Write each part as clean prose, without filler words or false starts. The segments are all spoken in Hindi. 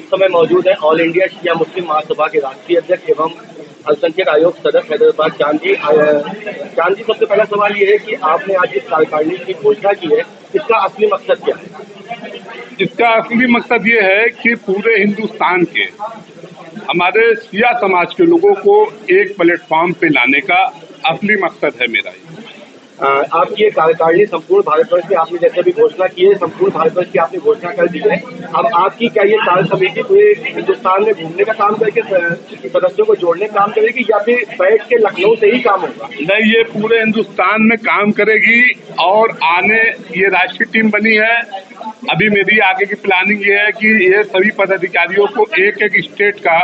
समय मौजूद हैं ऑल इंडिया शिया मुस्लिम महासभा के राष्ट्रीय अध्यक्ष एवं अल्पसंख्यक आयोग सदस्य हैदराबाद चांद जी। चांद जी, सबसे पहला सवाल ये है कि आपने आज इस कार्यकारिणी की घोषणा की है, इसका असली मकसद क्या है? इसका असली मकसद ये है कि पूरे हिंदुस्तान के हमारे शिया समाज के लोगों को एक प्लेटफॉर्म पे लाने का असली मकसद है मेरा। आपकी ये कार्यकारिणी संपूर्ण भारतवर्ष की आपने जैसे भी घोषणा की है, संपूर्ण भारतवर्ष की आपने घोषणा कर दी है। अब आपकी क्या ये कार्य समिति पूरे हिंदुस्तान में घूमने का काम करके सदस्यों को जोड़ने का काम करेगी या फिर बैठ के लखनऊ से ही काम होगा? नहीं, ये पूरे हिंदुस्तान में काम करेगी और आने ये राष्ट्रीय टीम बनी है। अभी मेरी आगे की प्लानिंग ये है कि ये सभी पदाधिकारियों को एक एक स्टेट का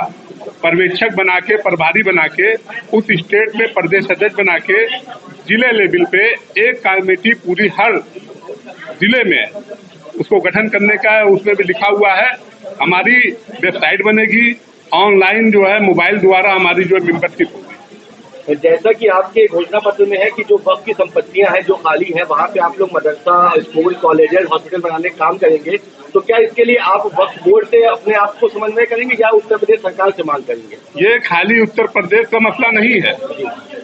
पर्यवेक्षक बना के, प्रभारी बना के, उस स्टेट में प्रदेश अध्यक्ष बना के जिले लेवल पे एक कमेटी पूरी हर जिले में उसको गठन करने का है। उसमें भी लिखा हुआ है, हमारी वेबसाइट बनेगी, ऑनलाइन जो है मोबाइल द्वारा हमारी जो मेंबरशिप होगी। जैसा कि आपके घोषणा पत्र में है कि जो वक्फ की संपत्तियां हैं जो खाली हैं वहां पे आप लोग मदरसा, स्कूल, कॉलेज, हॉस्पिटल बनाने का काम करेंगे, तो क्या इसके लिए आप वक्फ बोर्ड से अपने आप को समन्वय करेंगे या उत्तर प्रदेश सरकार से मांग करेंगे? ये खाली उत्तर प्रदेश का मसला नहीं है,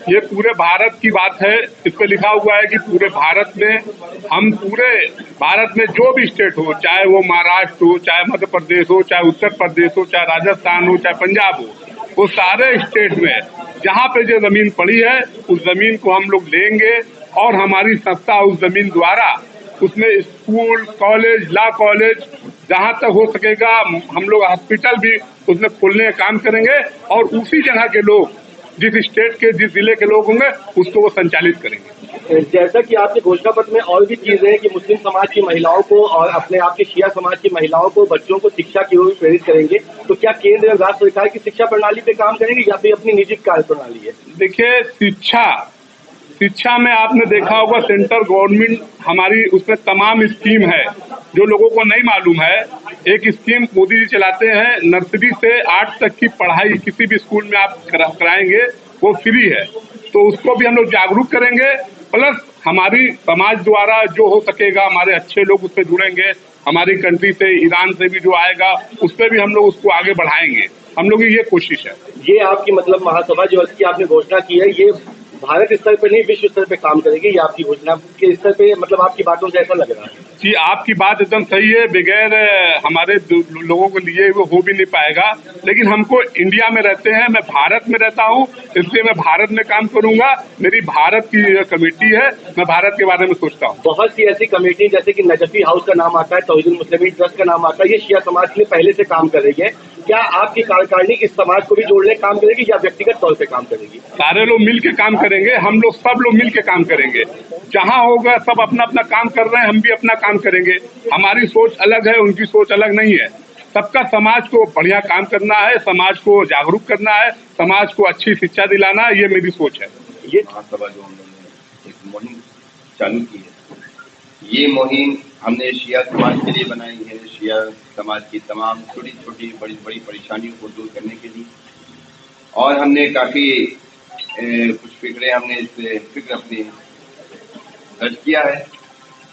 ये पूरे भारत की बात है। इस पे लिखा हुआ है कि पूरे भारत में, हम पूरे भारत में जो भी स्टेट हो, चाहे वो महाराष्ट्र हो, चाहे मध्य प्रदेश हो, चाहे उत्तर प्रदेश हो, चाहे राजस्थान हो, चाहे पंजाब हो, वो सारे स्टेट में जहाँ पे जो जमीन पड़ी है उस जमीन को हम लोग लेंगे और हमारी संस्था उस जमीन द्वारा उसमें स्कूल, कॉलेज, लॉ कॉलेज, जहाँ तक हो सकेगा हम लोग हॉस्पिटल भी उसमें खोलने का काम करेंगे और उसी जगह के लोग, जिस स्टेट के, जिस जिले के लोग होंगे उसको वो संचालित करेंगे। जैसा कि आपके घोषणा पत्र में और भी चीजें हैं कि मुस्लिम समाज की महिलाओं को और अपने आपके शिया समाज की महिलाओं को, बच्चों को शिक्षा की ओर प्रेरित करेंगे, तो क्या केंद्र और राज्य सरकार की शिक्षा प्रणाली पे काम करेंगे या फिर अपनी निजी कार्य प्रणाली है? देखिए, शिक्षा में आपने देखा होगा सेंट्रल गवर्नमेंट हमारी उसमें तमाम स्कीम है। जो लोगों को नहीं मालूम है, एक स्कीम मोदी जी चलाते हैं, नर्सरी से 8 तक की पढ़ाई किसी भी स्कूल में आप कराएंगे वो फ्री है, तो उसको भी हम लोग जागरूक करेंगे। प्लस हमारी समाज द्वारा जो हो सकेगा, हमारे अच्छे लोग उससे जुड़ेंगे, हमारी कंट्री से, ईरान से भी जो आएगा उस पर भी हम लोग उसको आगे बढ़ाएंगे। हम लोग की ये कोशिश है। ये आपकी मतलब महासभा जो इसकी आपने घोषणा की है, ये भारत स्तर पर नहीं विश्व स्तर पे काम करेगी, ये आपकी घोषणा के स्तर पे, मतलब आपकी बातों से ऐसा लग रहा है? जी, आपकी बात एकदम सही है। बगैर हमारे लोगों को लिए वो हो भी नहीं पाएगा, लेकिन हमको इंडिया में रहते हैं, मैं भारत में रहता हूँ, इसलिए मैं भारत में काम करूंगा। मेरी भारत की कमेटी है, मैं भारत के बारे में सोचता हूँ। बहुत सी ऐसी कमेटी जैसे कि नजफी हाउस का नाम आता है, तौहीदुल मुस्लिमीन ट्रस्ट का नाम आता है, ये शिया समाज के लिए पहले से काम कर रही है। क्या आपकी कार्यकारिणी इस समाज को भी जोड़ने का काम करेगी या व्यक्तिगत तौर पे काम करेगी? सारे लोग मिल के काम करेंगे, हम लोग सब लोग मिल के काम करेंगे। जहाँ होगा सब अपना अपना काम कर रहे हैं, हम भी अपना काम करेंगे। हमारी सोच अलग है, उनकी सोच अलग नहीं है। सबका समाज को बढ़िया काम करना है, समाज को जागरूक करना है, समाज को अच्छी शिक्षा दिलाना, ये मेरी सोच है। ये महासभा जो हम लोगों ने एक मुहिम चालू की है, ये मुहिम हमने शिया समाज के लिए बनाई है, शिया समाज की तमाम छोटी छोटी बड़ी बड़ी परेशानियों को दूर करने के लिए। और हमने काफी कुछ फिक्रें हमने फिक्र अपनी दर्ज किया है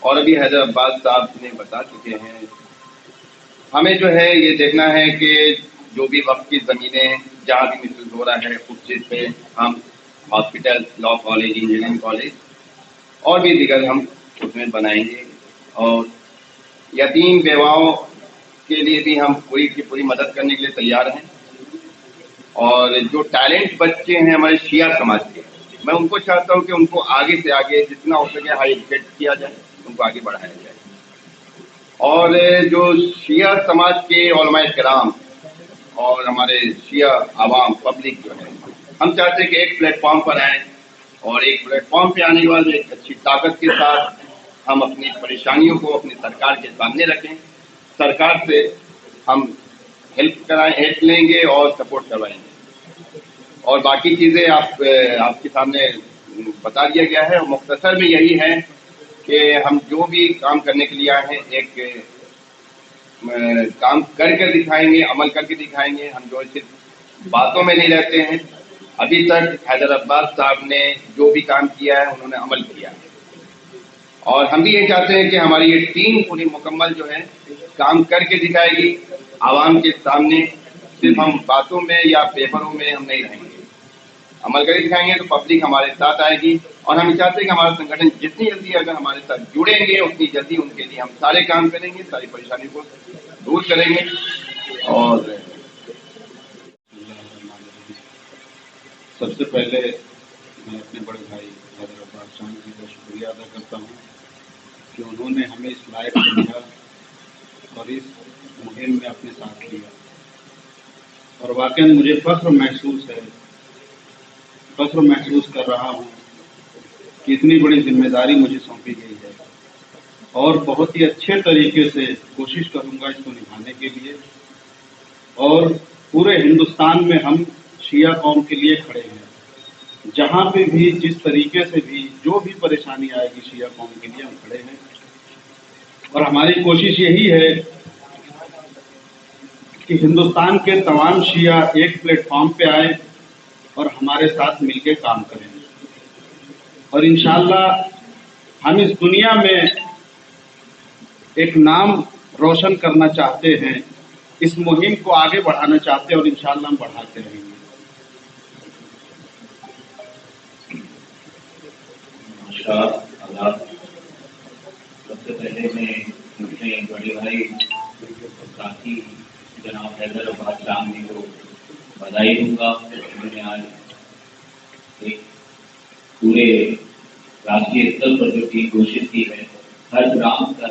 और अभी हैदराबाद साहब ने बता चुके हैं। हमें जो है ये देखना है कि जो भी वक्त की जमीनें जहाँ भी मिसयूज हो रहा है उस चीज पे हम hospital, law college, engineering college और भी दीगर हम उसमें बनाएंगे। और यतीम बेवाओं के लिए भी हम पूरी की पूरी मदद करने के लिए तैयार हैं। और जो टैलेंट बच्चे हैं हमारे शिया समाज के, मैं उनको चाहता हूं कि उनको आगे से आगे जितना हो सके हाई एजुकेट किया जाए, उनको आगे बढ़ाया जाए। और जो शिया समाज के उलमाए किराम और हमारे शिया आवाम पब्लिक जो है, हम चाहते हैं कि एक प्लेटफॉर्म पर आए और एक प्लेटफॉर्म पे आने के बाद एक अच्छी ताकत के साथ हम अपनी परेशानियों को अपनी सरकार के सामने रखें, सरकार से हम हेल्प लेंगे और सपोर्ट करवाएंगे। और बाकी चीजें आपके सामने बता दिया गया है। और मुख्तसर में यही है कि हम जो भी काम करने के लिए आए हैं, एक काम करके दिखाएंगे, अमल करके दिखाएंगे। हम जो सिर्फ बातों में नहीं रहते हैं। अभी तक हैदराबाद साहब ने जो भी काम किया है उन्होंने अमल किया है और हम भी ये चाहते हैं कि हमारी ये टीम पूरी मुकम्मल जो है काम करके दिखाएगी आवाम के सामने सिर्फ हम बातों में या पेपरों में हम नहीं रहेंगे, अमल करके दिखाएंगे तो पब्लिक हमारे साथ आएगी। और हम चाहते हैं कि हमारा संगठन जितनी जल्दी अगर हमारे साथ जुड़ेंगे उतनी जल्दी उनके लिए हम सारे काम करेंगे, सारी परेशानी को दूर करेंगे। और सबसे पहले मैं अपने बड़े भाई हैदर अब्बास शाह जी का शुक्रिया अदा करता हूँ कि उन्होंने हमें इस लायक समझा और इस मुहिम में अपने साथ लिया। और वाकई मुझे फख्र महसूस कर रहा हूँ कि इतनी बड़ी जिम्मेदारी मुझे सौंपी गई है और बहुत ही अच्छे तरीके से कोशिश करूँगा इसको निभाने के लिए। और पूरे हिंदुस्तान में हम शिया कौम के लिए खड़े हैं, जहाँ पे भी जिस तरीके से भी जो भी परेशानी आएगी शिया कौम के लिए हम खड़े हैं। और हमारी कोशिश यही है कि हिंदुस्तान के तमाम शिया एक प्लेटफॉर्म पे आए और हमारे साथ मिलकर काम करें। और इंशाअल्लाह हम इस दुनिया में एक नाम रोशन करना चाहते हैं, इस मुहिम को आगे बढ़ाना चाहते हैं और इंशाअल्लाह हम बढ़ाते रहेंगे। सबसे पहले मैं अपने बड़े भाई और साथी जनाब हैदर अब्बास शाह जी को बधाई दूंगा। उन्होंने आज एक पूरे राष्ट्रीय स्तर पर जो टीम घोषित की है, हर ग्राम का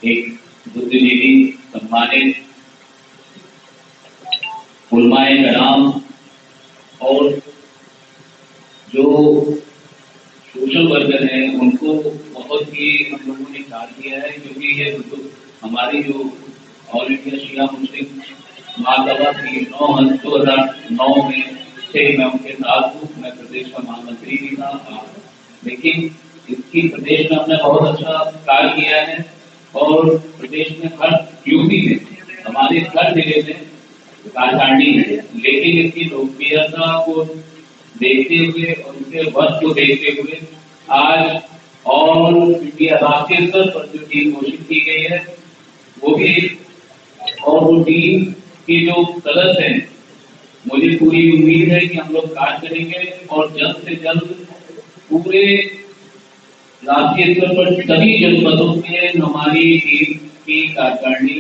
एक बुद्धिजीवी सम्मानित उलमाए कराम और जो सोशल वर्कर है उनको बहुत ही हम लोगों ने साथ दिया है, क्योंकि ये हमारी जो ऑल इंडिया शिया मुस्लिम महासभा थी 2009 में से मैं उनके साथ हूँ। मैं प्रदेश का महामंत्री भी था, लेकिन इसकी प्रदेश में हमने बहुत अच्छा कार्य किया है और प्रदेश में हर यूपी में हमारे हर जिले में कार्यकारिणी है। लेकिन इसकी लोकप्रियता को देखते हुए और उनके वर्क को देखते हुए आज ऑल इंडिया राष्ट्रीय स्तर पर जो टीम घोषित की गई है वो भी, और वो टीम के जो सदस्य हैं, मुझे पूरी उम्मीद है कि हम लोग कार्य करेंगे और जल्द से जल्द पूरे राष्ट्रीय स्तर पर सभी जनपदों में हमारी टीम की कार्यकारिणी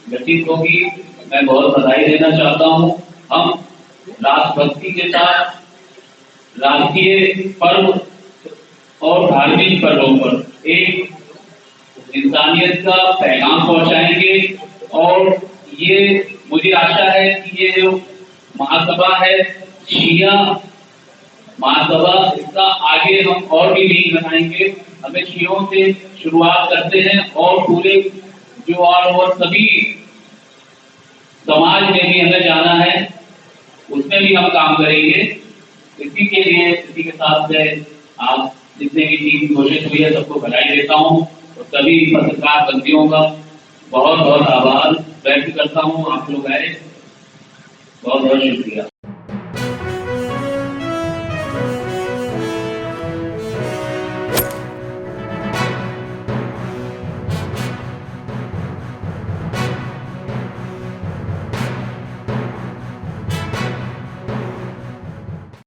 गठित होगी। मैं बहुत बधाई देना चाहता हूँ। हम राष्ट्रभक्ति के साथ राष्ट्रीय पर्व और धार्मिक पर्वों पर एक इंसानियत का पैगाम पहुंचाएंगे और ये मुझे आशा है कि ये जो महासभा है शिया महासभा, इसका आगे हम और भी लीग बनाएंगे। हमें शियों से शुरुआत करते हैं और पूरे जो और सभी समाज में भी हमें जाना है, उसमें भी हम काम करेंगे। इसी के साथ में आप जितने भी टीम घोषित हुई है सबको बधाई देता हूँ और सभी पत्रकार बंदियों का बहुत बहुत आभार व्यक्त करता हूँ। आप लोग आए, बहुत बहुत शुक्रिया।